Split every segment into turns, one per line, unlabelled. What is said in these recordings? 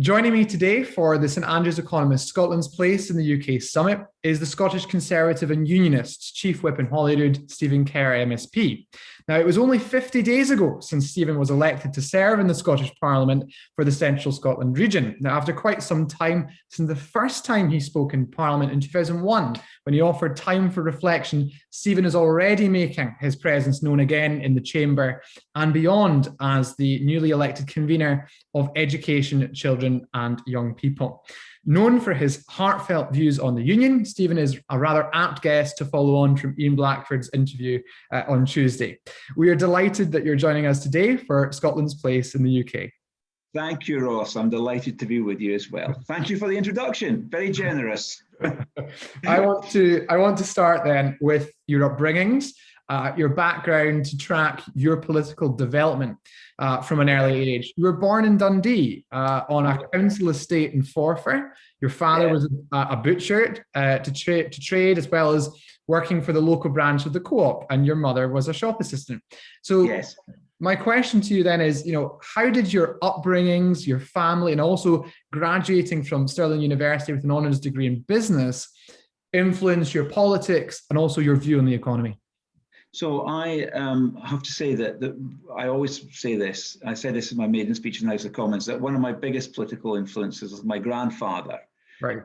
Joining me today for the St Andrews Economist Scotland's Place in the UK Summit is the Scottish Conservative and Unionist Chief Whip in Holyrood, Stephen Kerr MSP. Now, it was only 50 days ago since Stephen was elected to serve in the Scottish Parliament for the Central Scotland region. Now, after quite some time since the first time he spoke in Parliament in 2001, when he offered time for reflection, Stephen is already making his presence known again in the chamber and beyond as the newly elected convener of Education, Children and Young People. Known for his heartfelt views on the Union, Stephen is a rather apt guest to follow on from Ian Blackford's interview on Tuesday. We are delighted that you're joining us today for Scotland's Place in the UK.
Thank you, Ross. I'm delighted to be with you as well. Thank you for the introduction. Very generous.
I want to start then with your upbringings, your background to track your political development from an early age. You were born in Dundee on a council estate in Forfar. Your father was a butcher to trade as well as working for the local branch of the co-op, and your mother was a shop assistant. So yes. My question to you then is, how did your upbringings, your family, and also graduating from Stirling University with an honours degree in business influence your politics and also your view on the economy?
So I have to say that I always say this, I said this in my maiden speech in the House of Commons, that one of my biggest political influences was my grandfather. Right.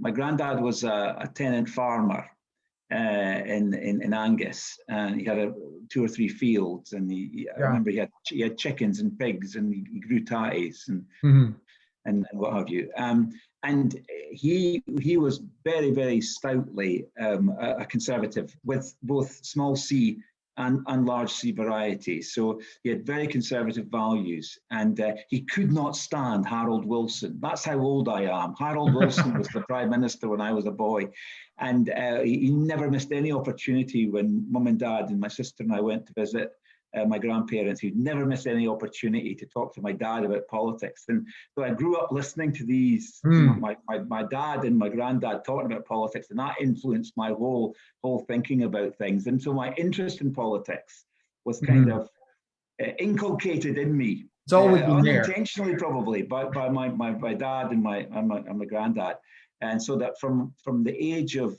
My granddad was a tenant farmer in Angus, and he had 2 or 3 fields, and I remember he had chickens and pigs, and he grew tatties and what have you. And he was very, very stoutly a conservative with both small c and large c varieties. So he had very conservative values, and he could not stand Harold Wilson. That's how old I am. Harold Wilson was the Prime Minister when I was a boy, and he never missed any opportunity when Mum and Dad and my sister and I went to visit my grandparents. He'd never miss any opportunity to talk to my dad about politics. And so I grew up listening to these, my dad and my granddad talking about politics, and that influenced my whole thinking about things. And so my interest in politics was kind of inculcated in me.
It's always been
unintentionally
there.
Probably by my dad and my granddad. And so that from the age of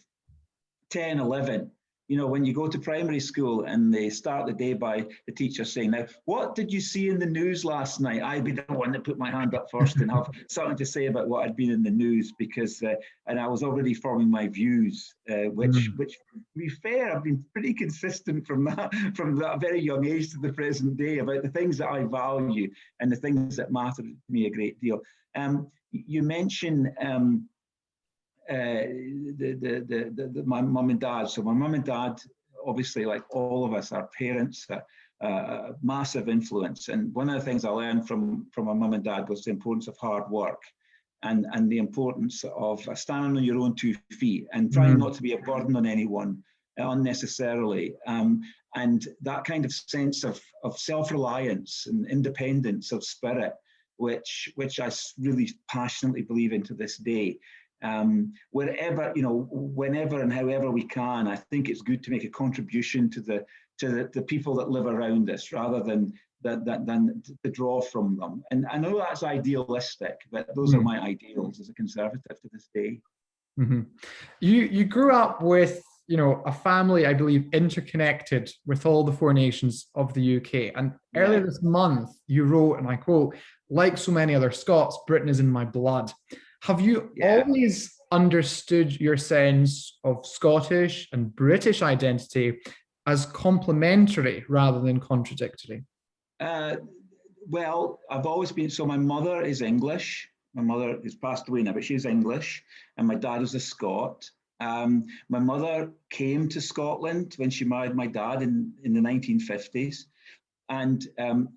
10, 11, when you go to primary school and they start the day by the teacher saying, now, what did you see in the news last night? I'd be the one that put my hand up first and have something to say about what had been in the news, because, and I was already forming my views, which to be fair, I've been pretty consistent from that very young age to the present day about the things that I value and the things that matter to me a great deal. You mentioned my mum and dad. So my mum and dad, obviously, like all of us, our parents, massive influence. And one of the things I learned from my mum and dad was the importance of hard work and the importance of standing on your own 2 feet and trying not to be a burden on anyone unnecessarily. And that kind of sense of self-reliance and independence of spirit, which I really passionately believe in to this day. Wherever, whenever and however we can, I think it's good to make a contribution to the people that live around us, rather than to draw from them. And I know that's idealistic, but those are my ideals as a Conservative to this day.
You grew up with a family, I believe, interconnected with all the 4 nations of the UK. And earlier this month, you wrote, and I quote, "Like so many other Scots, Britain is in my blood." Have you always understood your sense of Scottish and British identity as complementary rather than contradictory?
Well, I've always been, so my mother is English. My mother has passed away now, but she's English, and my dad is a Scot. My mother came to Scotland when she married my dad in the 1950s. And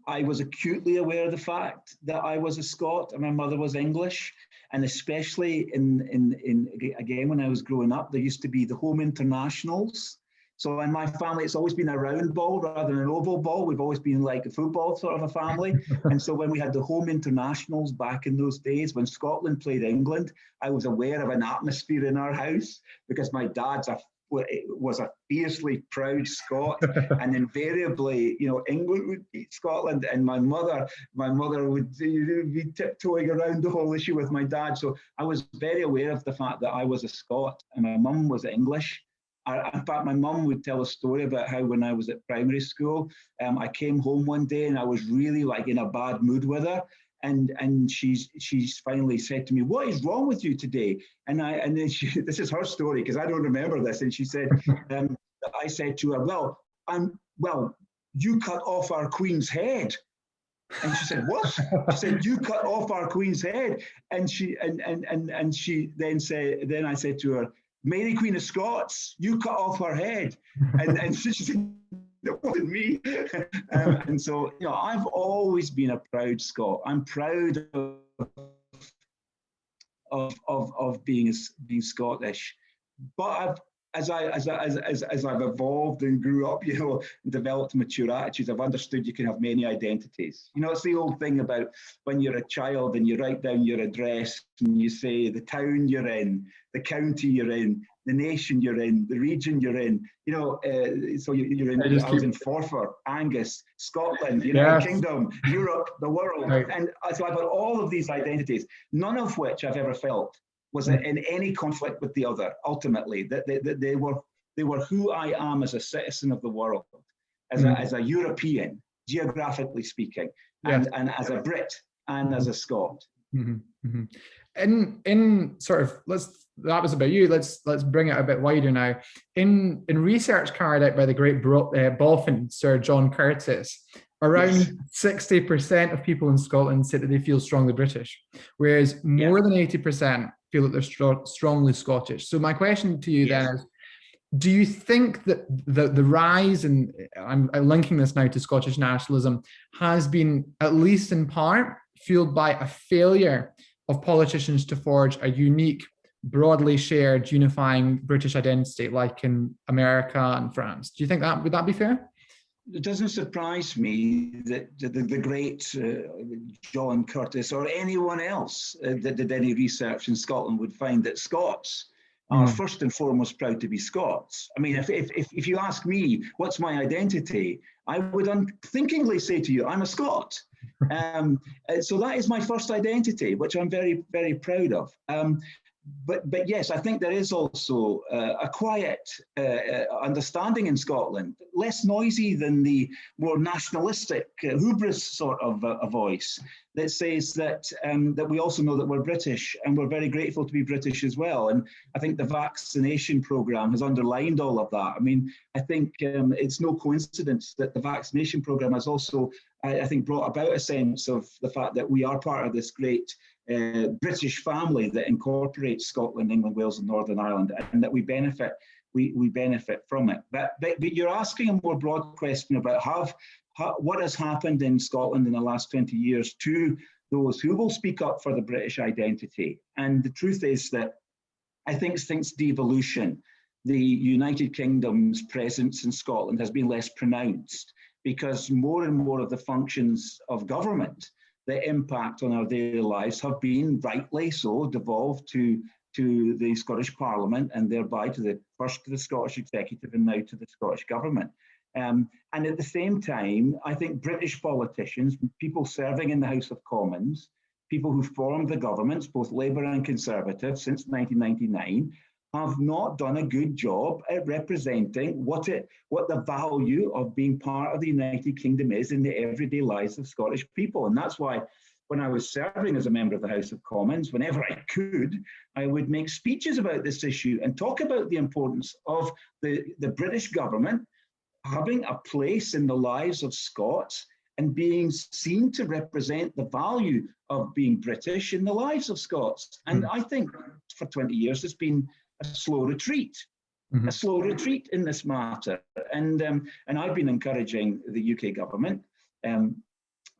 I was acutely aware of the fact that I was a Scot and my mother was English. And especially again, when I was growing up, there used to be the home internationals. So in my family, it's always been a round ball rather than an oval ball. We've always been like a football sort of a family. And so when we had the home internationals back in those days, when Scotland played England, I was aware of an atmosphere in our house, because my dad's a was a fiercely proud Scot, and invariably, England would beat Scotland, and my mother would be tiptoeing around the whole issue with my dad. So I was very aware of the fact that I was a Scot and my mum was English. In fact, my mum would tell a story about how when I was at primary school, I came home one day and I was really like in a bad mood with her. And she's finally said to me, "What is wrong with you today?" And then this is her story because I don't remember this. And she said, I said to her, "Well, you cut off our Queen's head." And she said, "What?" She said, "You cut off our Queen's head." And she then said, then I said to her, "Mary Queen of Scots, you cut off her head." And she said, "It wasn't me." And so, I've always been a proud Scot. I'm proud of being Scottish. But as I've evolved and grew up, and developed mature attitudes, I've understood you can have many identities. It's the old thing about when you're a child and you write down your address and you say the town you're in, the county you're in, the nation you're in, the region you're in. So you're in. I was in Forfar, Angus, Scotland, United Kingdom, Europe, the world, and so I've got all of these identities, none of which I've ever felt was in any conflict with the other. Ultimately, that they were who I am as a citizen of the world, as a European, geographically speaking, and as a Brit and as a Scot.
In sort of that was about you. Let's bring it a bit wider now. In research carried out by the great boffin Sir John Curtis, around 60% of people in Scotland say that they feel strongly British, whereas more than 80% feel that they're strongly Scottish. So my question to you then is, do you think that the rise, and I'm linking this now to Scottish nationalism, has been, at least in part, fueled by a failure of politicians to forge a unique, broadly shared, unifying British identity like in America and France? Do you think would that be fair?
It doesn't surprise me that the great John Curtis or anyone else that did any research in Scotland would find that Scots are first and foremost proud to be Scots. I mean, if you ask me, what's my identity, I would unthinkingly say to you, I'm a Scot. So that is my first identity, which I'm very, very proud of. But yes, I think there is also a quiet understanding in Scotland, less noisy than the more nationalistic hubris sort of a voice that says that we also know that we're British and we're very grateful to be British as well. And I think the vaccination programme has underlined all of that. I mean, I think it's no coincidence that the vaccination programme has also, I think, brought about a sense of the fact that we are part of this great British family that incorporates Scotland, England, Wales, and Northern Ireland, and that we benefit from it. But you're asking a more broad question about what has happened in Scotland in the last 20 years to those who will speak up for the British identity. And the truth is that I think since devolution, the United Kingdom's presence in Scotland has been less pronounced because more and more of the functions of government that impact on our daily lives have been, rightly so, devolved to the Scottish Parliament and thereby first to the Scottish Executive and now to the Scottish Government. And at the same time, I think British politicians, people serving in the House of Commons, people who formed the governments, both Labour and Conservative, since 1999, have not done a good job at representing what the value of being part of the United Kingdom is in the everyday lives of Scottish people. And that's why when I was serving as a member of the House of Commons, whenever I could, I would make speeches about this issue and talk about the importance of the British government having a place in the lives of Scots and being seen to represent the value of being British in the lives of Scots. And I think for 20 years, it's been a slow retreat in this matter. And I've been encouraging the UK government,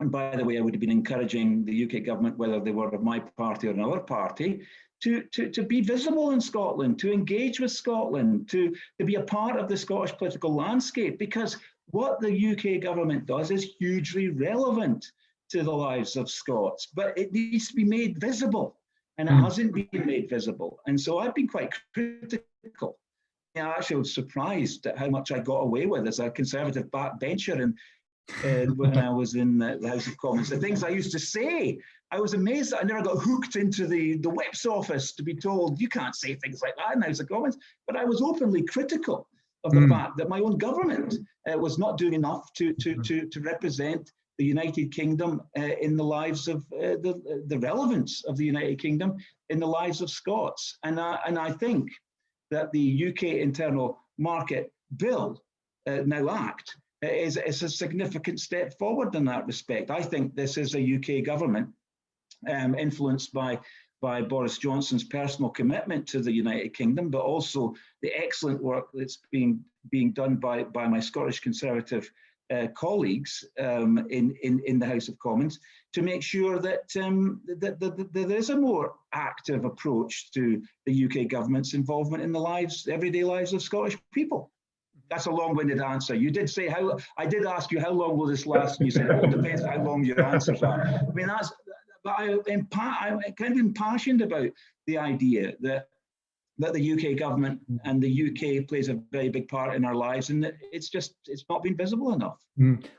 and by the way, I would have been encouraging the UK government, whether they were of my party or another party, to be visible in Scotland, to engage with Scotland, to be a part of the Scottish political landscape, because what the UK government does is hugely relevant to the lives of Scots, but it needs to be made visible, and it hasn't been made visible. And so I've been quite critical actually was surprised at how much I got away with as a Conservative backbencher and when I was in the House of Commons. The things I used to say, I was amazed that I never got hooked into the whip's office to be told, you can't say things like that in the House of Commons. But I was openly critical of the fact that my own government was not doing enough to represent the United Kingdom in the lives of the relevance of the United Kingdom in the lives of Scots. And I think that the UK Internal Market Bill, now Act, is a significant step forward in that respect. I think this is a UK government influenced by Boris Johnson's personal commitment to the United Kingdom, but also the excellent work that's being done by my Scottish Conservative colleagues in the House of Commons to make sure that there is a more active approach to the UK government's involvement in the everyday lives of Scottish people. That's a long-winded answer. You did say I did ask you how long will this last, and you said, well, it depends how long your answers are. I mean, but I'm kind of impassioned about the idea that the UK government and the UK plays a very big part in our lives, and it's not been visible enough.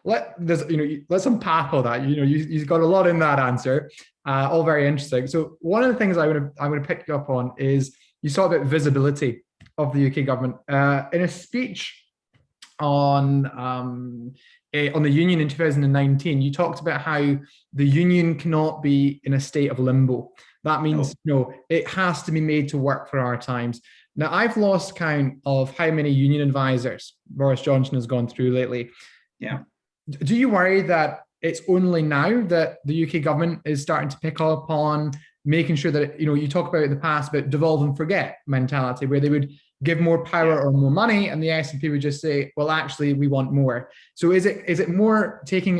Let's unpack all that. You've got a lot in that answer, all very interesting. So one of the things I'm going to pick you up on is you talked about visibility of the UK government in a speech on the Union in 2019. You talked about how the Union cannot be in a state of limbo. That means it has to be made to work for our times. Now, I've lost count of how many union advisors Boris Johnson has gone through lately.
Yeah.
Do you worry that it's only now that the UK government is starting to pick up on making sure that, you talk about in the past about devolve and forget mentality, where they would give more power or more money, and the SNP would just say, well, actually, we want more. So is it more taking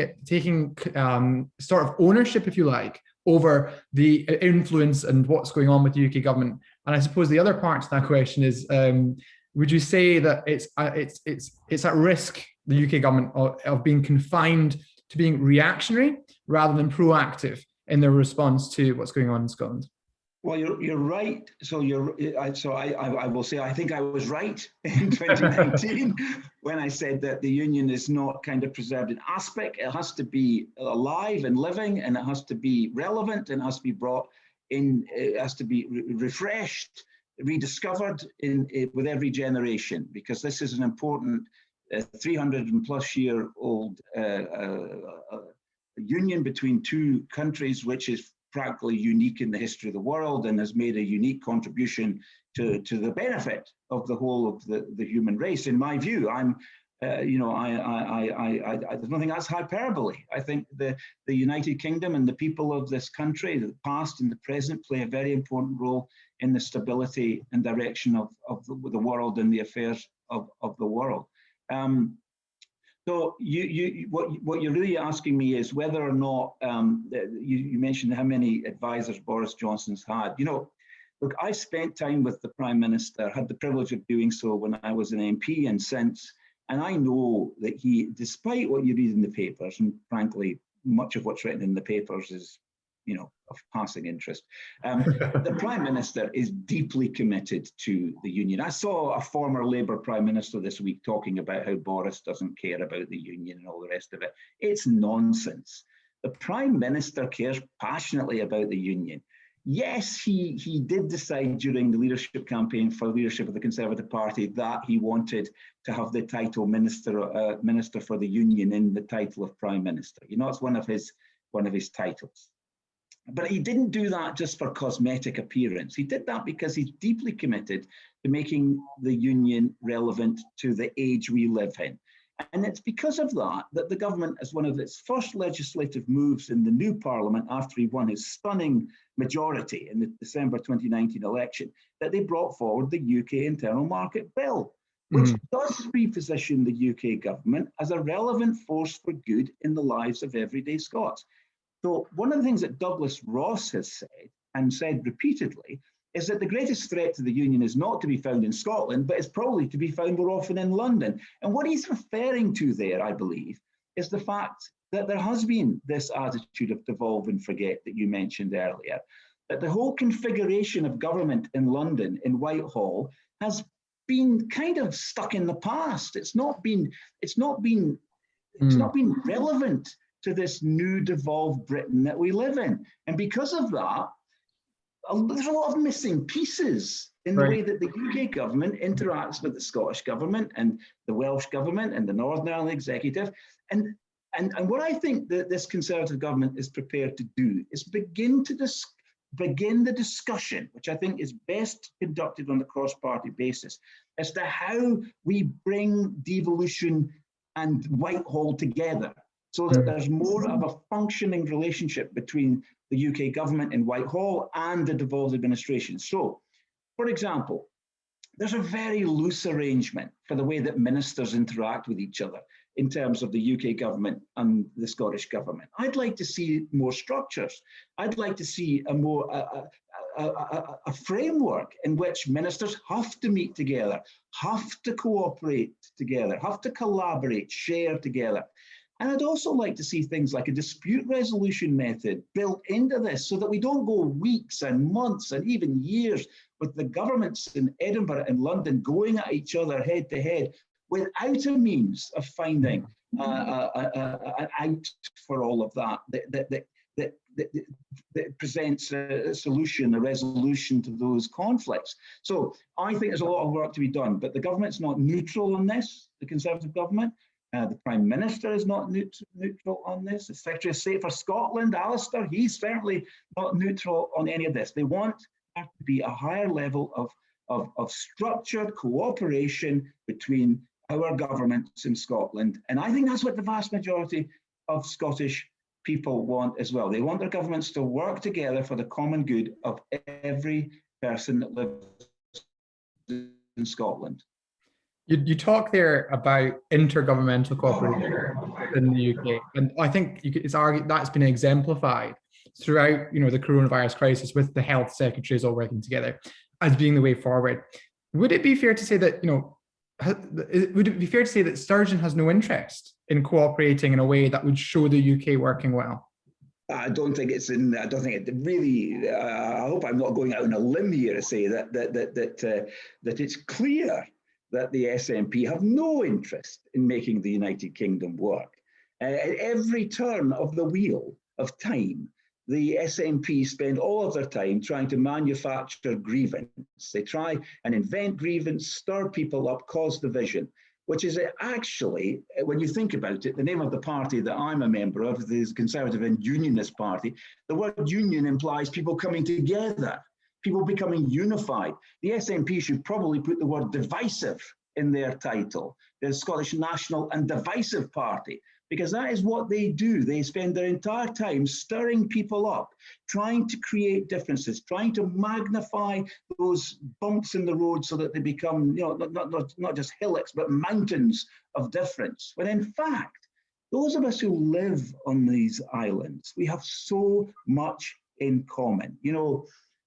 sort of ownership, if you like, over the influence and what's going on with the UK government? And I suppose the other part to that question is, would you say that it's at risk, the UK government, of being confined to being reactionary rather than proactive in their response to what's going on in Scotland?
Well, you're right. So I will say I think I was right in 2019 when I said that the Union is not kind of preserved in aspect. It has to be alive and living, and it has to be relevant, and it has to be brought in. It has to be refreshed, rediscovered with every generation, because this is an important 300-plus-year-old union between two countries, which is practically unique in the history of the world and has made a unique contribution to the benefit of the whole of the human race. In my view, there's nothing that's hyperbole. I think the United Kingdom and the people of this country, the past and the present, play a very important role in the stability and direction of the world and the affairs of the world. So what you're really asking me is whether or not, you mentioned how many advisors Boris Johnson's had. Look, I spent time with the Prime Minister, had the privilege of doing so when I was an MP and since, and I know that he, despite what you read in the papers, and frankly, much of what's written in the papers is, of passing interest. The Prime Minister is deeply committed to the Union. I saw a former Labour Prime Minister this week talking about how Boris doesn't care about the Union and all the rest of it. It's nonsense. The Prime Minister cares passionately about the Union. Yes, he did decide during the leadership campaign for leadership of the Conservative Party that he wanted to have the title Minister for the Union in the title of Prime Minister. It's one of his titles. But he didn't do that just for cosmetic appearance. He did that because he's deeply committed to making the Union relevant to the age we live in. And it's because of that the government, as one of its first legislative moves in the new Parliament after he won his stunning majority in the December 2019 election, that they brought forward the UK Internal Market Bill, which does reposition the UK government as a relevant force for good in the lives of everyday Scots. So one of the things that Douglas Ross has said, and said repeatedly, is that the greatest threat to the Union is not to be found in Scotland, but is probably to be found more often in London. And what he's referring to there, I believe, is the fact that there has been this attitude of devolve and forget that you mentioned earlier, that the whole configuration of government in London, in Whitehall, has been kind of stuck in the past. It's not been relevant to this new devolved Britain that we live in. And because of that, there's a lot of missing pieces in the way that the UK government interacts with the Scottish government and the Welsh government and the Northern Ireland executive. And what I think that this Conservative government is prepared to do is begin the discussion, which I think is best conducted on a cross-party basis, as to how we bring devolution and Whitehall together, so that there's more of a functioning relationship between the UK government in Whitehall and the devolved administration. So, for example, there's a very loose arrangement for the way that ministers interact with each other in terms of the UK government and the Scottish government. I'd like to see more structures. I'd like to see a framework in which ministers have to meet together, have to cooperate together, have to collaborate, share together. And I'd also like to see things like a dispute resolution method built into this so that we don't go weeks and months and even years with the governments in Edinburgh and London going at each other head to head without a means of finding an out for all of that presents a solution, a resolution to those conflicts. So I think there's a lot of work to be done, but the government's not neutral on this, the Conservative government. The Prime Minister is not neutral on this. The Secretary of State for Scotland, Alistair, he's certainly not neutral on any of this. They want there to be a higher level of structured cooperation between our governments in Scotland. And I think that's what the vast majority of Scottish people want as well. They want their governments to work together for the common good of every person that lives in Scotland.
You talk there about intergovernmental cooperation in the UK, and I think it's argued that's been exemplified throughout, the coronavirus crisis, with the health secretaries all working together as being the way forward. Would it be fair to say that, would it be fair to say that Sturgeon has no interest in cooperating in a way that would show the UK working well?
I don't think it really. I hope I'm not going out on a limb here to say that it's clear that the SNP have no interest in making the United Kingdom work. At every turn of the wheel of time, the SNP spend all of their time trying to manufacture grievance. They try and invent grievance, stir people up, cause division, which is actually, when you think about it, the name of the party that I'm a member of, the Conservative and Unionist Party. The word union implies people coming together, people becoming unified. The SNP should probably put the word divisive in their title, the Scottish National and Divisive Party, because that is what they do. They spend their entire time stirring people up, trying to create differences, trying to magnify those bumps in the road so that they become, not just hillocks, but mountains of difference. When in fact, those of us who live on these islands, we have so much in common.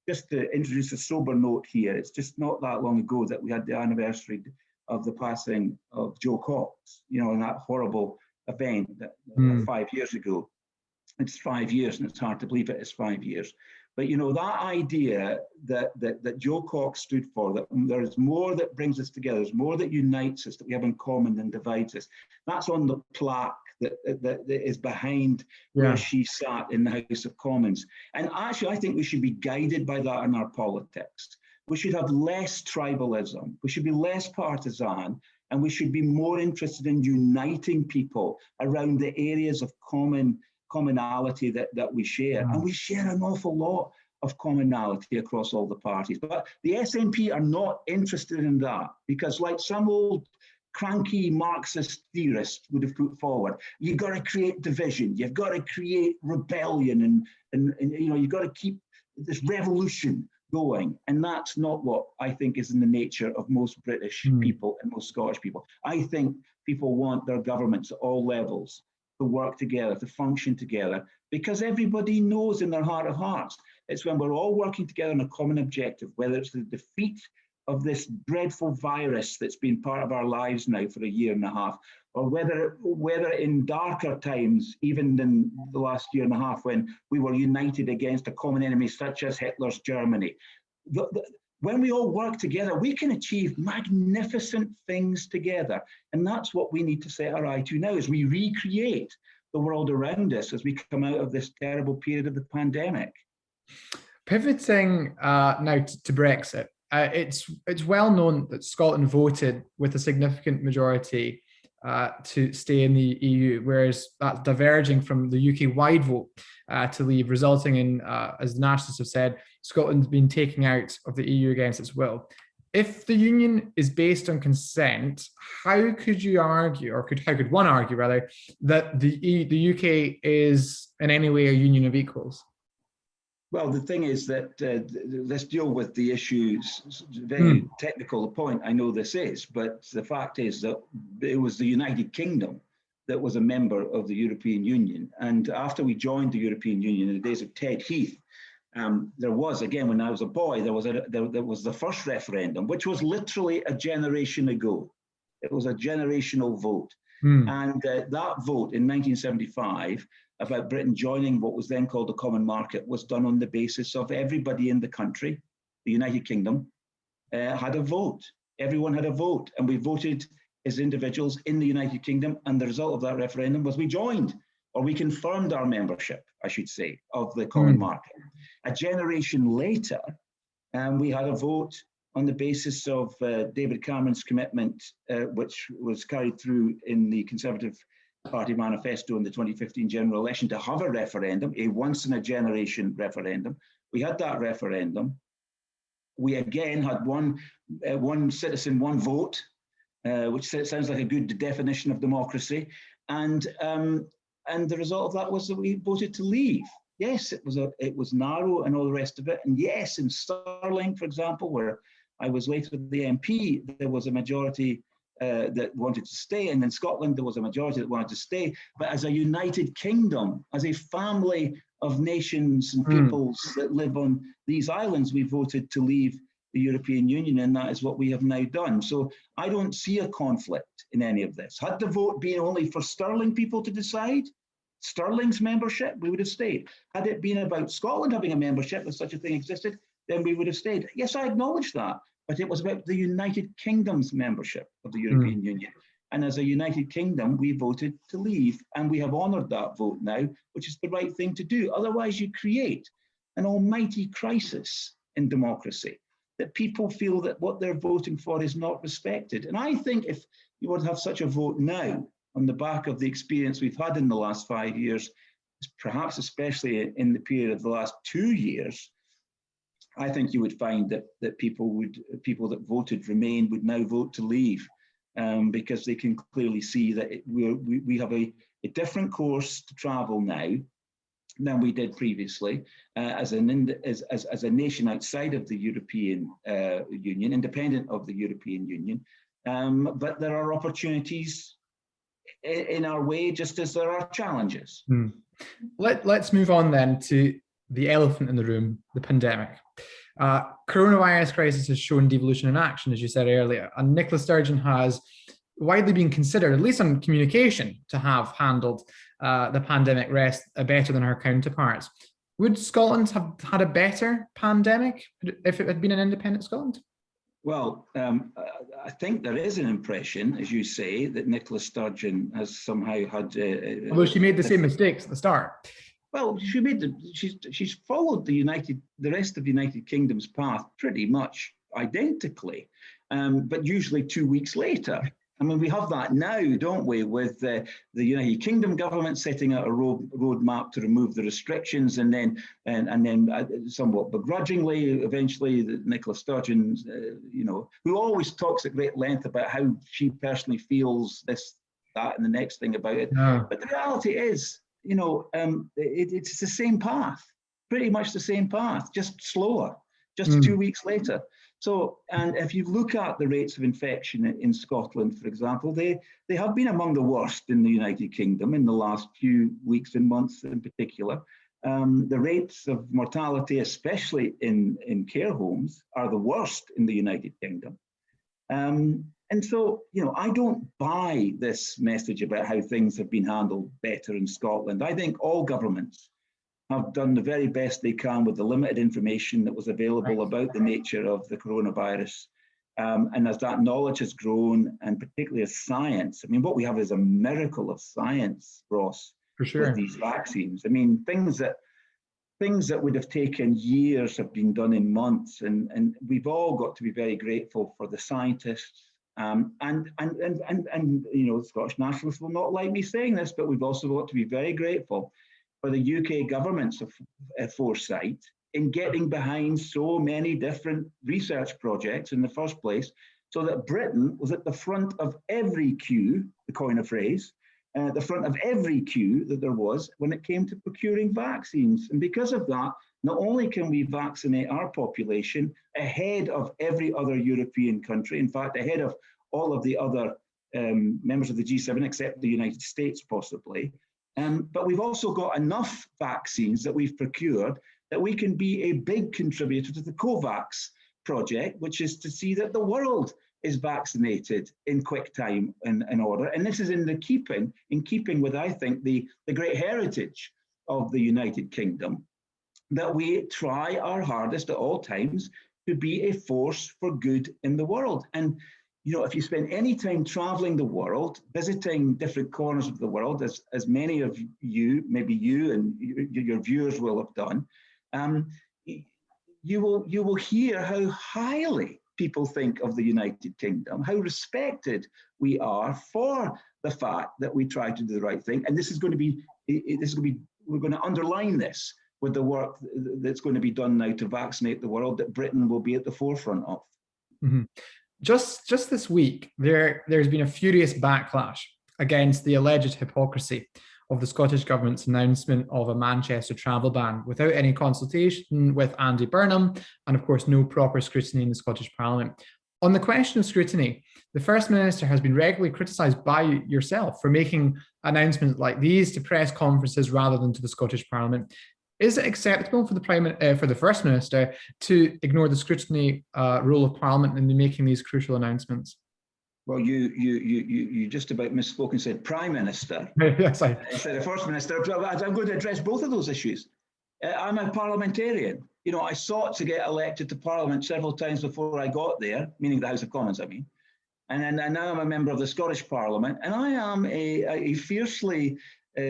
Just to introduce a sober note here, it's just not that long ago that we had the anniversary of the passing of Joe Cox, in that horrible event 5 years ago. It's 5 years, and it's hard to believe it is 5 years. But that idea that Joe Cox stood for, that there is more that brings us together, there's more that unites us, that we have in common than divides us. That's on the plaque that is behind where she sat in the House of Commons. And actually, I think we should be guided by that in our politics. We should have less tribalism. We should be less partisan, and we should be more interested in uniting people around the areas of commonality that we share. And we share an awful lot of commonality across all the parties. But the SNP are not interested in that, because like some old cranky Marxist theorist would have put forward, you've got to create division, you've got to create rebellion, and you've got to keep this revolution going. And that's not what I think is in the nature of most British people and most Scottish people. I think people want their governments at all levels to work together, to function together, because everybody knows in their heart of hearts, it's when we're all working together on a common objective, whether it's the defeat of this dreadful virus that's been part of our lives now for a year and a half, or whether in darker times, even than the last year and a half, when we were united against a common enemy such as Hitler's Germany. when we all work together, we can achieve magnificent things together. And that's what we need to set our eye to now as we recreate the world around us as we come out of this terrible period of the pandemic.
Pivoting now to Brexit, it's well known that Scotland voted with a significant majority to stay in the EU, whereas that's diverging from the UK-wide vote to leave, resulting in, as the nationalists have said, Scotland's been taken out of the EU against its will. If the union is based on consent, how could you argue, or how could one argue rather, that the UK is in any way a union of equals?
Well, the thing is that let's deal with the issues. Very technical point, I know this is, but the fact is that it was the United Kingdom that was a member of the European Union. And after we joined the European Union in the days of Ted Heath, there was, again, when I was a boy, there was the first referendum, which was literally a generation ago. It was a generational vote. And that vote in 1975 about Britain joining what was then called the Common Market was done on the basis of everybody in the country, the United Kingdom, had a vote. Everyone had a vote, and we voted as individuals in the United Kingdom, and the result of that referendum was we joined, or we confirmed our membership, I should say, of the Common Market. A generation later, we had a vote on the basis of David Cameron's commitment, which was carried through in the Conservative Party manifesto in the 2015 general election, to have a referendum, a once-in-a-generation referendum. We had that referendum. We again had one citizen, one vote, which sounds like a good definition of democracy. And the result of that was that we voted to leave. Yes, it was narrow and all the rest of it. And yes, in Stirling, for example, where I was later the MP, there was a majority that wanted to stay, and in Scotland there was a majority that wanted to stay. But as a United Kingdom, as a family of nations and peoples that live on these islands, we voted to leave the European Union, and that is what we have now done. So I don't see a conflict in any of this. Had the vote been only for Stirling people to decide, Stirling's membership, we would have stayed. Had it been about Scotland having a membership, if such a thing existed, then we would have stayed. Yes, I acknowledge that. But it was about the United Kingdom's membership of the European Union. And as a United Kingdom, we voted to leave, and we have honoured that vote now, which is the right thing to do. Otherwise, you create an almighty crisis in democracy, that people feel that what they're voting for is not respected. And I think if you were to have such a vote now, on the back of the experience we've had in the last 5 years, perhaps especially in the period of the last 2 years, I think you would find that people that voted Remain would now vote to leave, because they can clearly see that we have a different course to travel now than we did previously as a nation outside of the European Union, independent of the European Union. But there are opportunities in our way, just as there are challenges.
Let's move on then to the elephant in the room, the pandemic. Coronavirus crisis has shown devolution in action, as you said earlier, and Nicola Sturgeon has widely been considered, at least on communication, to have handled the pandemic better than her counterparts. Would Scotland have had a better pandemic if it had been an independent Scotland? Well,
I think there is an impression, as you say, that Nicola Sturgeon has somehow had...
Although she made the same mistakes at the start.
Well, she's followed the rest of the United Kingdom's path pretty much identically, but usually 2 weeks later. I mean, we have that now, don't we, with the United Kingdom government setting out a roadmap to remove the restrictions, and then somewhat begrudgingly, eventually, Nicola Sturgeon, who always talks at great length about how she personally feels this, that, and the next thing about it. No. But the reality is, it's the same path, pretty much the same path, just slower, just 2 weeks later. So, and if you look at the rates of infection in Scotland, for example, they have been among the worst in the United Kingdom in the last few weeks and months in particular. The rates of mortality, especially in care homes, are the worst in the United Kingdom. And so, I don't buy this message about how things have been handled better in Scotland. I think all governments have done the very best they can with the limited information that was available about the nature of the coronavirus. And as that knowledge has grown, and particularly as science, I mean, what we have is a miracle of science, Ross,
for sure,
with these vaccines. I mean, things that would have taken years have been done in months, and we've all got to be very grateful for the scientists. And you know, Scottish nationalists will not like me saying this, but we've also got to be very grateful for the UK government's foresight in getting behind so many different research projects in the first place, so that Britain was at the front of every queue, to coin a phrase, the front of every queue that there was when it came to procuring vaccines. And because of that, not only can we vaccinate our population ahead of every other European country, in fact, ahead of all of the other members of the G7, except the United States possibly, but we've also got enough vaccines that we've procured that we can be a big contributor to the COVAX project, which is to see that the world is vaccinated in quick time and in order. And this is in keeping with, I think, the great heritage of the United Kingdom, that we try our hardest at all times to be a force for good in the world. And you know, if you spend any time traveling the world, visiting different corners of the world, as many of you, maybe you and your viewers will have done, you will hear how highly people think of the United Kingdom, how respected we are for the fact that we try to do the right thing. And we're going to underline this with the work that's going to be done now to vaccinate the world, that Britain will be at the forefront of.
Mm-hmm. Just this week, there's been a furious backlash against the alleged hypocrisy of the Scottish Government's announcement of a Manchester travel ban without any consultation with Andy Burnham, and of course no proper scrutiny in the Scottish Parliament. On the question of scrutiny, the First Minister has been regularly criticised by yourself for making announcements like these to press conferences rather than to the Scottish Parliament. Is it acceptable for the First Minister to ignore the scrutiny role of Parliament in making these crucial announcements?
Well, you just about misspoke and said Prime Minister.
Yes, I
said the First Minister. I'm going to address both of those issues. I'm a parliamentarian. You know, I sought to get elected to Parliament several times before I got there, meaning the House of Commons, I mean. And now I'm a member of the Scottish Parliament, and I am a fiercely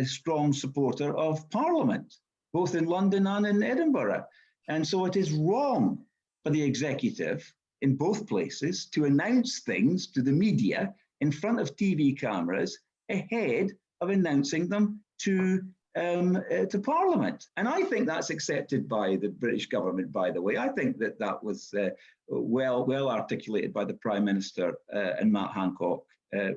strong supporter of Parliament, both in London and in Edinburgh. And so it is wrong for the executive in both places to announce things to the media in front of TV cameras ahead of announcing them to Parliament. And I think that's accepted by the British government, by the way. I think that was well articulated by the Prime Minister and Matt Hancock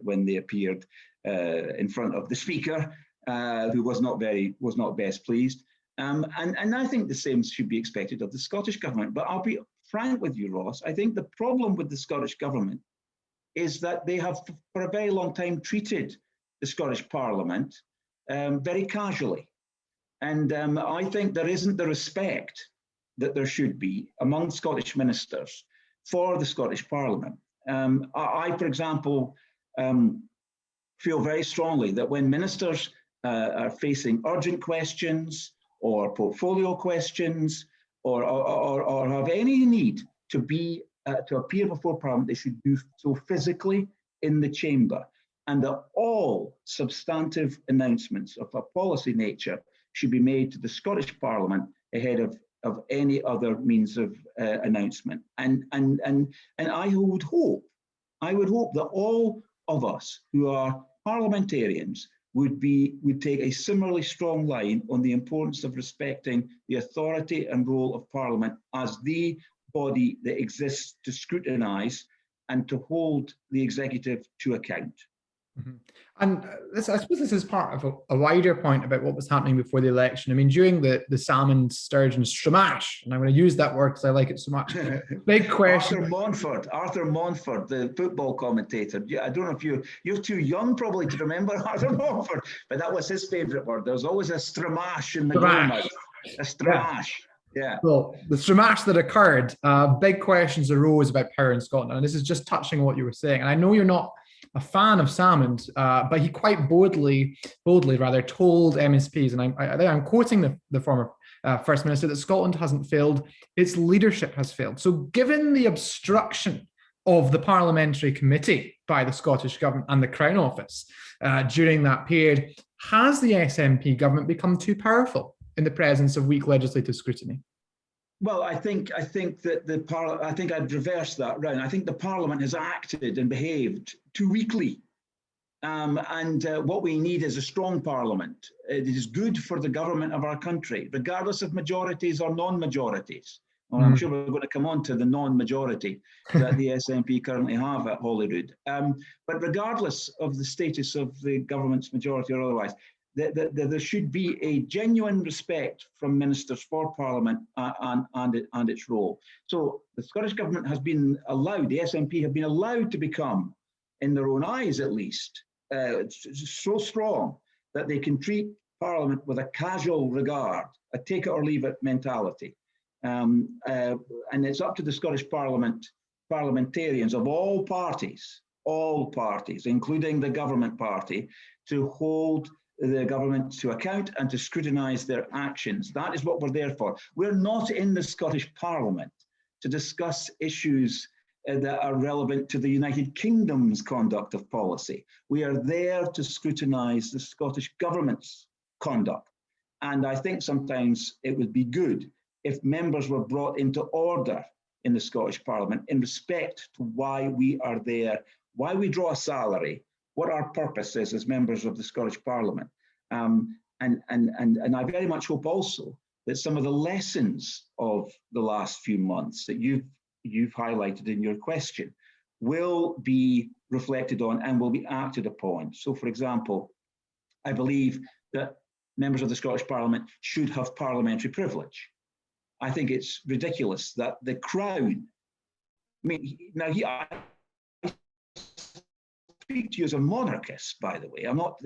when they appeared in front of the Speaker, who was not best pleased. And I think the same should be expected of the Scottish Government. But I'll be frank with you, Ross, I think the problem with the Scottish Government is that they have for a very long time treated the Scottish Parliament very casually. And I think there isn't the respect that there should be among Scottish ministers for the Scottish Parliament. I, for example, feel very strongly that when ministers are facing urgent questions or portfolio questions or have any need to appear before Parliament, they should do so physically in the chamber, and that all substantive announcements of a policy nature should be made to the Scottish Parliament ahead of any other means of announcement. And I would hope that all of us who are parliamentarians would take a similarly strong line on the importance of respecting the authority and role of Parliament as the body that exists to scrutinise and to hold the executive to account.
Mm-hmm. And I suppose this is part of a wider point about what was happening before the election. I mean, during the salmon sturgeon stramash, and I'm going to use that word because I like it so much. Big question.
Arthur Montford, the football commentator. I don't know if you're too young probably to remember Arthur Montford, but that was his favourite word. There was always a stramash in the goalmouth. A stramash. Yeah.
Well, the stramash that occurred, big questions arose about power in Scotland. And this is just touching on what you were saying. And I know you're not a fan of Salmond, but he quite boldly told MSPs, and I'm quoting the former First Minister, that Scotland hasn't failed, its leadership has failed. So given the obstruction of the parliamentary committee by the Scottish Government and the Crown Office during that period, has the SNP government become too powerful in the presence of weak legislative scrutiny?
Well, I think that I think I'd reverse that round. I think the Parliament has acted and behaved too weakly. What we need is a strong Parliament. It is good for the government of our country, regardless of majorities or non-majorities. Well, I'm sure we're going to come on to the non-majority that the SNP currently have at Holyrood. But regardless of the status of the government's majority or otherwise, there should be a genuine respect from ministers for Parliament and its role. So the Scottish Government has been allowed, the SNP have been allowed to become, in their own eyes at least, so strong that they can treat Parliament with a casual regard, a take it or leave it mentality. And it's up to the Scottish parliamentarians of all parties, including the government party, to hold the government to account and to scrutinise their actions. That is what we're there for. We're not in the Scottish Parliament to discuss issues that are relevant to the United Kingdom's conduct of policy. We are there to scrutinise the Scottish Government's conduct. And I think sometimes it would be good if members were brought into order in the Scottish Parliament in respect to why we are there, why we draw a salary, what our purpose is as members of the Scottish Parliament. And I very much hope also that some of the lessons of the last few months that you've highlighted in your question will be reflected on and will be acted upon. So, for example, I believe that members of the Scottish Parliament should have parliamentary privilege. I think it's ridiculous that the Crown, I speak to you as a monarchist, by the way. I'm not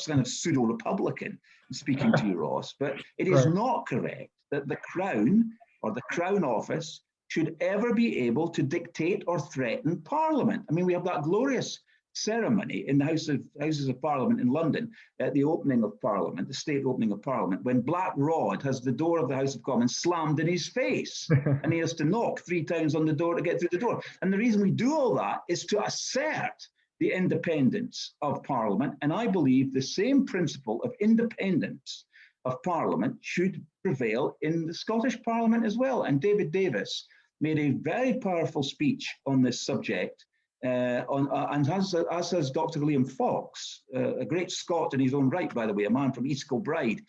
kind of pseudo-Republican speaking to you, Ross, but it is not correct that the Crown or the Crown Office should ever be able to dictate or threaten Parliament. I mean, we have that glorious ceremony in the Houses of Parliament in London at the opening of Parliament, the state opening of Parliament, when Black Rod has the door of the House of Commons slammed in his face and he has to knock 3 times on the door to get through the door. And the reason we do all that is to assert the independence of Parliament. And I believe the same principle of independence of Parliament should prevail in the Scottish Parliament as well. And David Davis made a very powerful speech on this subject, and as has Dr. Liam Fox, a great Scot in his own right, by the way, a man from East Kilbride.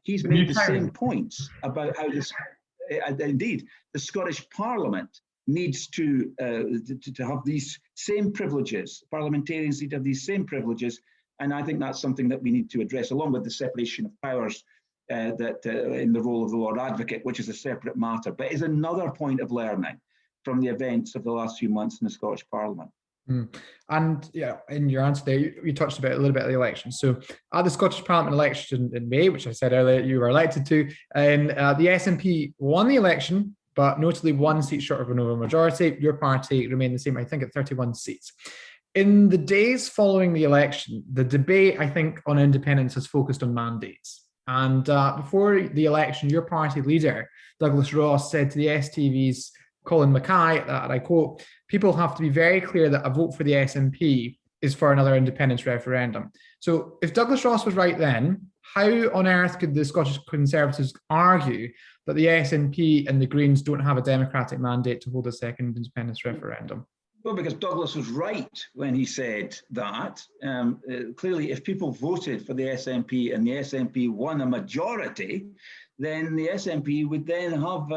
He's made the same points about how this, indeed, the Scottish Parliament needs to have these same privileges. Parliamentarians need to have these same privileges, and I think that's something that we need to address, along with the separation of powers in the role of the Lord Advocate, which is a separate matter, but is another point of learning from the events of the last few months in the Scottish Parliament.
And yeah, in your answer there, you touched about a little bit of the election. So at the Scottish Parliament election in May, which I said earlier you were elected to, and the SNP won the election, but notably 1 seat short of an overall majority. Your party remained the same, I think, at 31 seats. In the days following the election, the debate, I think, on independence has focused on mandates. And before the election, your party leader, Douglas Ross, said to the STV's Colin Mackay, that I quote, "People have to be very clear that a vote for the SNP is for another independence referendum." So if Douglas Ross was right then, how on earth could the Scottish Conservatives argue that the SNP and the Greens don't have a democratic mandate to hold a second independence referendum?
Well, because Douglas was right when he said that. Clearly, if people voted for the SNP and the SNP won a majority, then the SNP would then have,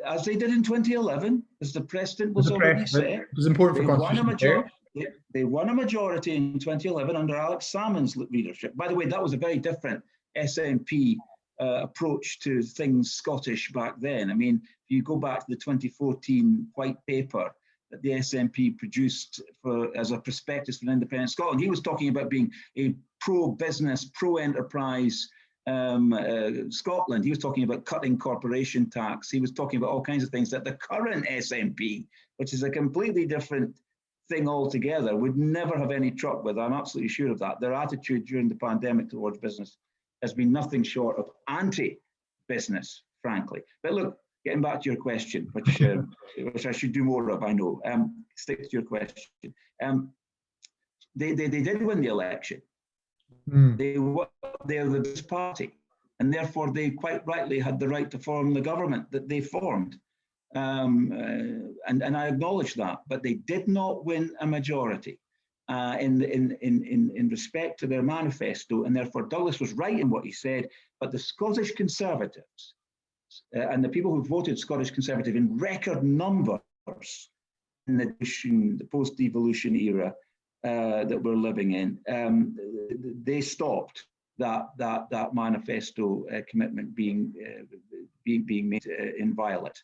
as they did in 2011, as the precedent was already set.
It was important for constitutional.
They won a majority in 2011 under Alex Salmond's leadership. By the way, that was a very different SNP approach to things Scottish back then. I mean, if you go back to the 2014 white paper that the SNP produced as a prospectus for independent Scotland, he was talking about being a pro-business, pro-enterprise Scotland. He was talking about cutting corporation tax. He was talking about all kinds of things that the current SNP, which is a completely different thing altogether would never have any truck with. I'm absolutely sure of that. Their attitude during the pandemic towards business has been nothing short of anti-business, frankly. But look, getting back to your question, which I should do more of, I know. Stick to your question. They did win the election. They're the biggest party, and therefore they quite rightly had the right to form the government that they formed. And I acknowledge that, but they did not win a majority in respect to their manifesto, and therefore Douglas was right in what he said. But the Scottish Conservatives and the people who voted Scottish Conservative in record numbers in the post-devolution era that we're living in, they stopped that manifesto commitment being made inviolate.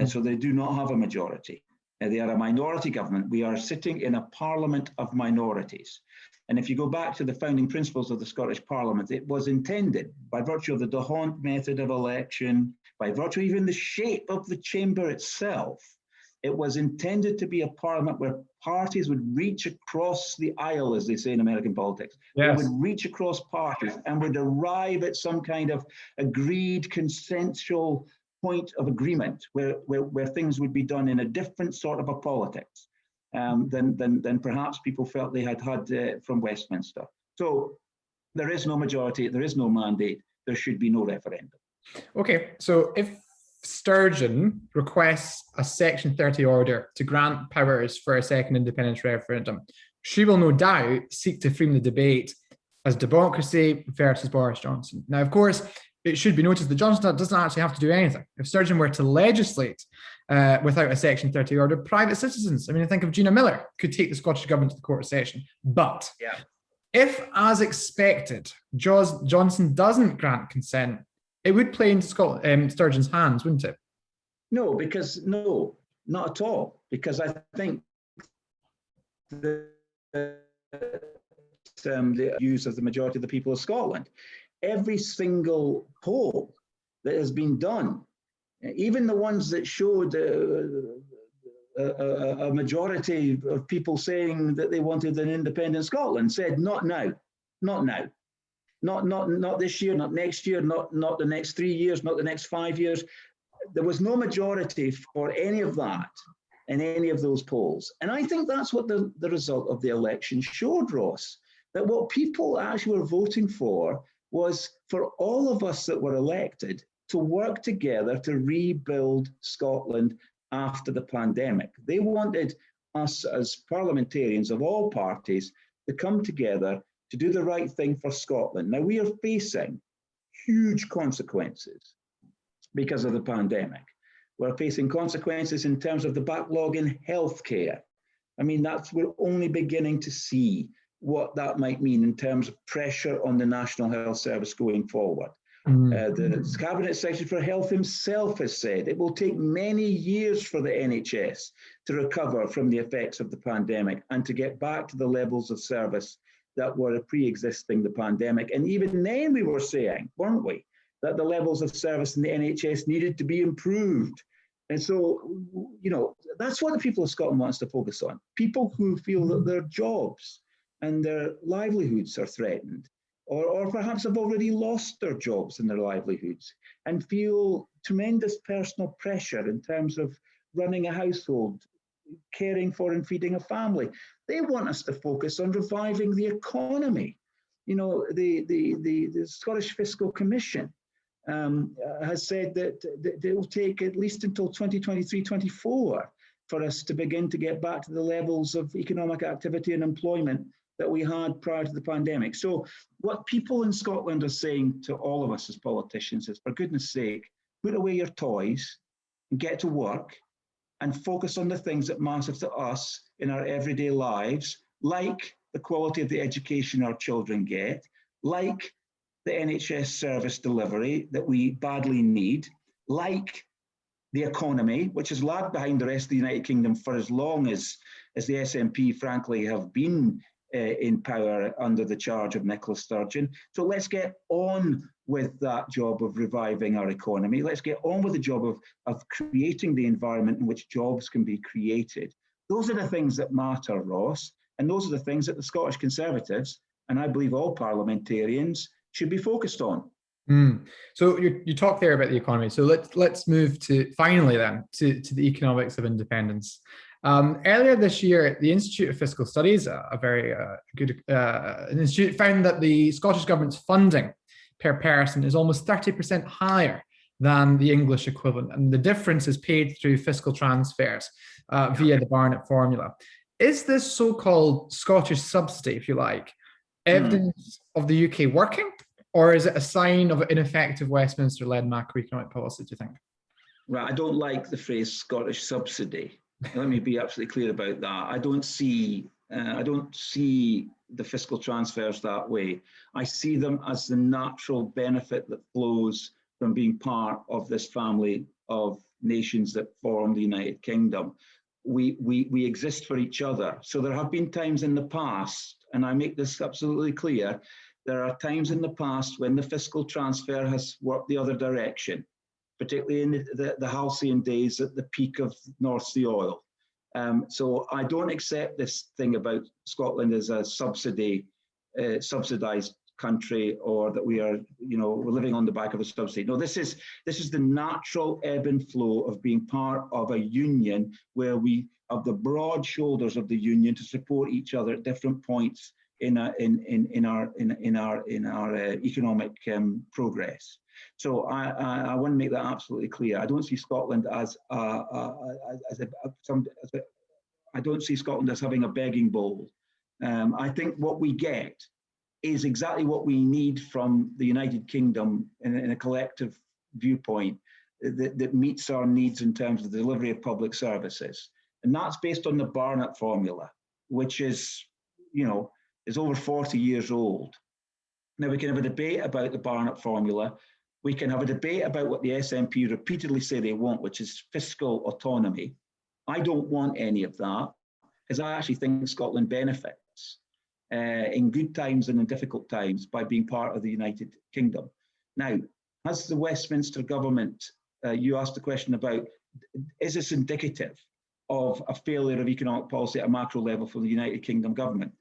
So they do not have a majority. They are a minority government. We are sitting in a parliament of minorities. And if you go back to the founding principles of the Scottish Parliament, it was intended, by virtue of the D'Hondt method of election, by virtue of even the shape of the chamber itself, it was intended to be a parliament where parties would reach across the aisle, as they say in American politics. Yes. They would reach across parties and would arrive at some kind of agreed, consensual point of agreement where things would be done in a different sort of a politics than perhaps people felt they had from Westminster. So there is no majority, there is no mandate, there should be no referendum.
Okay, so if Sturgeon requests a Section 30 order to grant powers for a second independence referendum, she will no doubt seek to frame the debate as democracy versus Boris Johnson. Now, of course, it should be noticed that Johnson doesn't actually have to do anything. If Sturgeon were to legislate without a Section 30 order, private citizens, I think of Gina Miller, could take the Scottish Government to the Court of Session. But if, as expected, Johnson doesn't grant consent, it would play into Sturgeon's hands, wouldn't it?
No, not at all. Because I think the views of the majority of the people of Scotland. Every single poll that has been done, even the ones that showed a majority of people saying that they wanted an independent Scotland, said not now, not now, not this year, not next year, not the next 3 years, not the next 5 years. There was no majority for any of that in any of those polls. And I think that's what the result of the election showed, Ross, that what people actually were voting for was for all of us that were elected to work together to rebuild Scotland after the pandemic. They wanted us as parliamentarians of all parties to come together to do the right thing for Scotland. Now, we are facing huge consequences because of the pandemic. We're facing consequences in terms of the backlog in healthcare. We're only beginning to see what that might mean in terms of pressure on the National Health Service going forward. The Cabinet Secretary for Health himself has said it will take many years for the NHS to recover from the effects of the pandemic and to get back to the levels of service that were pre-existing the pandemic. And even then we were saying, weren't we, that the levels of service in the NHS needed to be improved. And so, that's what the people of Scotland wants to focus on. People who feel that their jobs and their livelihoods are threatened, or perhaps have already lost their jobs and their livelihoods, and feel tremendous personal pressure in terms of running a household, caring for and feeding a family. They want us to focus on reviving the economy. The Scottish Fiscal Commission has said that it will take at least until 2023-24 for us to begin to get back to the levels of economic activity and employment that we had prior to the pandemic. So what people in Scotland are saying to all of us as politicians is, for goodness sake, put away your toys and get to work and focus on the things that matter to us in our everyday lives, like the quality of the education our children get, like the NHS service delivery that we badly need, like the economy, which has lagged behind the rest of the United Kingdom for as long as the SNP, frankly, have been in power under the charge of Nicola Sturgeon. So let's get on with that job of reviving our economy. Let's get on with the job of creating the environment in which jobs can be created. Those are the things that matter, Ross, and those are the things that the Scottish Conservatives, and I believe all parliamentarians, should be focused on.
So you talk there about the economy. So let's move to finally then to the economics of independence. Earlier this year, the Institute of Fiscal Studies, a very good institute, found that the Scottish Government's funding per person is almost 30% higher than the English equivalent. And the difference is paid through fiscal transfers via the Barnett formula. Is this so-called Scottish subsidy, if you like, evidence of the UK working? Or is it a sign of ineffective Westminster-led macroeconomic policy, do you think?
Right, I don't like the phrase Scottish subsidy. Let me be absolutely clear about that. I don't see the fiscal transfers that way. I see them as the natural benefit that flows from being part of this family of nations that form the United Kingdom. We exist for each other. So there have been times in the past, and I make this absolutely clear, there are times in the past when the fiscal transfer has worked the other direction, particularly in the halcyon days at the peak of North Sea oil. So I don't accept this thing about Scotland as a subsidized country, or that we are, we're living on the back of a subsidy. No, this is the natural ebb and flow of being part of a union where we have the broad shoulders of the union to support each other at different points in our economic progress. So I want to make that absolutely clear. I don't see Scotland as I don't see Scotland as having a begging bowl. I think what we get is exactly what we need from the United Kingdom in a collective viewpoint that meets our needs in terms of the delivery of public services. And that's based on the Barnett formula, which is, is over 40 years old. Now, we can have a debate about the Barnett formula. We can have a debate about what the SNP repeatedly say they want, which is fiscal autonomy. I don't want any of that, because I actually think Scotland benefits in good times and in difficult times by being part of the United Kingdom. Now, as the Westminster government, you asked the question about, is this indicative of a failure of economic policy at a macro level for the United Kingdom government?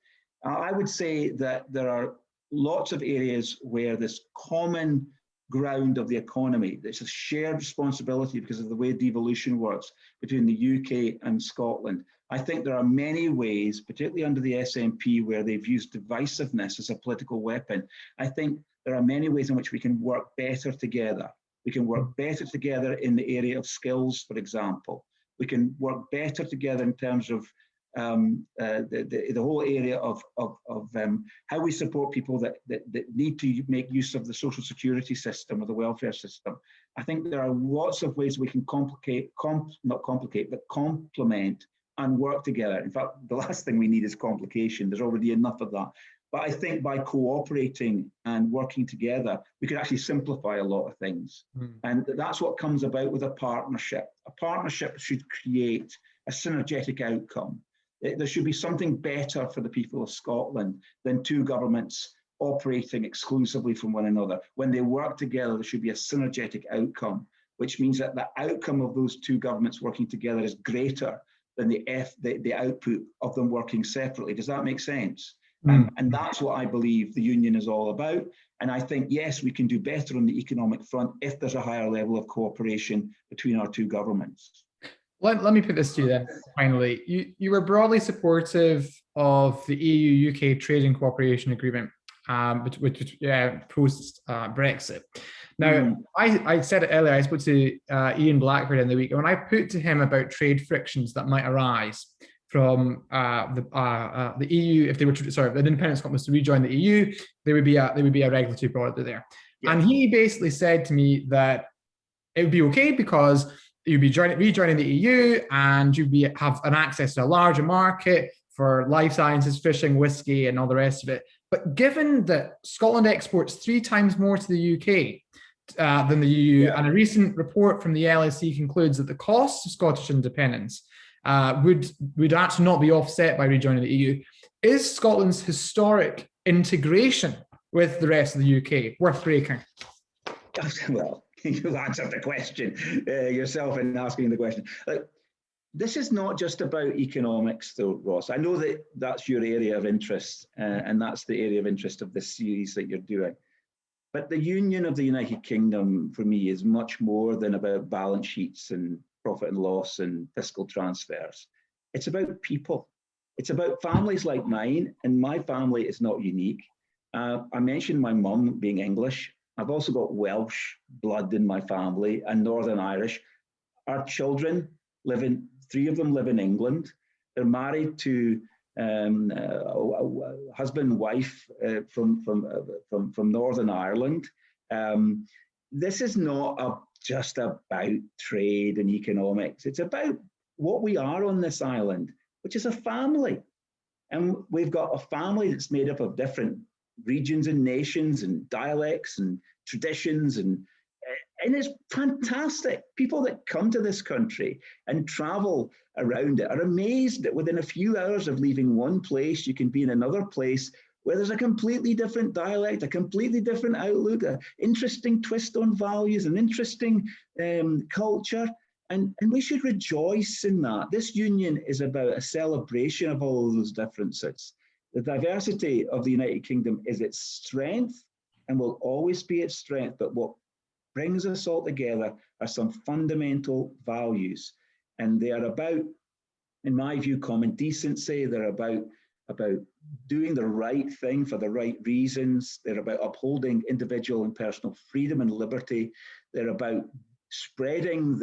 I would say that there are lots of areas where this common ground of the economy, it's a shared responsibility because of the way devolution works between the UK and Scotland. I think there are many ways, particularly under the SNP, where they've used divisiveness as a political weapon. I think there are many ways in which we can work better together. We can work better together in the area of skills, for example. We can work better together in terms of the whole area of how we support people that need to make use of the social security system or the welfare system. I think there are lots of ways we can not complicate, but complement and work together. In fact, the last thing we need is complication. There's already enough of that. But I think by cooperating and working together, we can actually simplify a lot of things. And that's what comes about with a partnership. A partnership should create a synergetic outcome. There should be something better for the people of Scotland than two governments operating exclusively from one another. When they work together, there should be a synergetic outcome, which means that the outcome of those two governments working together is greater than the output of them working separately. Does that make sense? And that's what I believe the union is all about. And I think, yes, we can do better on the economic front if there's a higher level of cooperation between our two governments.
Let me put this to you then, finally. You were broadly supportive of the EU-UK Trade and Cooperation Agreement, which post-Brexit. Now, I said it earlier, I spoke to Ian Blackford in the week, and when I put to him about trade frictions that might arise from the EU, if they were the independent Scotland was to rejoin the EU, there would be a regulatory border there. Yeah. And he basically said to me that it would be okay because you'd be rejoining the EU and you'd have an access to a larger market for life sciences, fishing, whiskey, and all the rest of it. But given that Scotland exports 3 times more to the UK than the EU, and a recent report from the LSE concludes that the costs of Scottish independence would actually not be offset by rejoining the EU, is Scotland's historic integration with the rest of the UK worth breaking?
Well, you answered the question yourself in asking the question. this is not just about economics, though, Ross. I know that that's your area of interest, and that's the area of interest of this series that you're doing. But the union of the United Kingdom, for me, is much more than about balance sheets and profit and loss and fiscal transfers. It's about people. It's about families like mine, and my family is not unique. I mentioned my mum being English. I've also got Welsh blood in my family and Northern Irish. Our children three of them live in England. They're married to husband and wife from Northern Ireland. This is not just about trade and economics. It's about what we are on this island, which is a family. And we've got a family that's made up of different regions and nations and dialects and traditions, and it's fantastic. People that come to this country and travel around it are amazed that within a few hours of leaving one place, you can be in another place where there's a completely different dialect, a completely different outlook, an interesting twist on values, an interesting culture. And we should rejoice in that. This union is about a celebration of all of those differences. The diversity of the United Kingdom is its strength and will always be its strength. But what brings us all together are some fundamental values. And they are about, in my view, common decency. They're about doing the right thing for the right reasons. They're about upholding individual and personal freedom and liberty. They're about spreading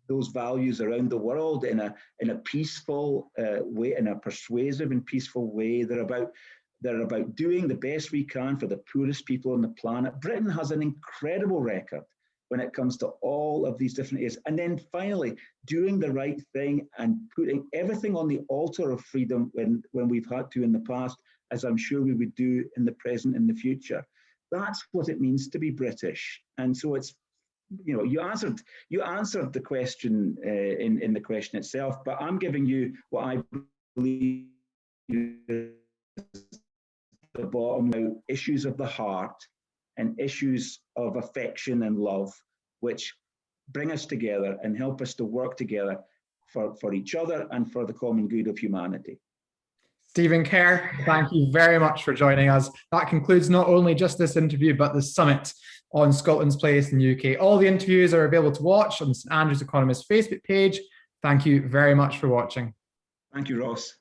those values around the world in a peaceful way, in a persuasive and peaceful way. They're about doing the best we can for the poorest people on the planet. Britain has an incredible record when it comes to all of these different areas. And then finally, doing the right thing and putting everything on the altar of freedom when we've had to in the past, as I'm sure we would do in the present and the future. That's what it means to be British. And so it's, you answered the question in the question itself, but I'm giving you what I believe is the bottom out issues of the heart and issues of affection and love, which bring us together and help us to work together for each other and for the common good of humanity.
Stephen Kerr, thank you very much for joining us. That concludes not only just this interview, but the summit on Scotland's place in the UK. All the interviews are available to watch on the St Andrews Economist Facebook page. Thank you very much for watching.
Thank you, Ross.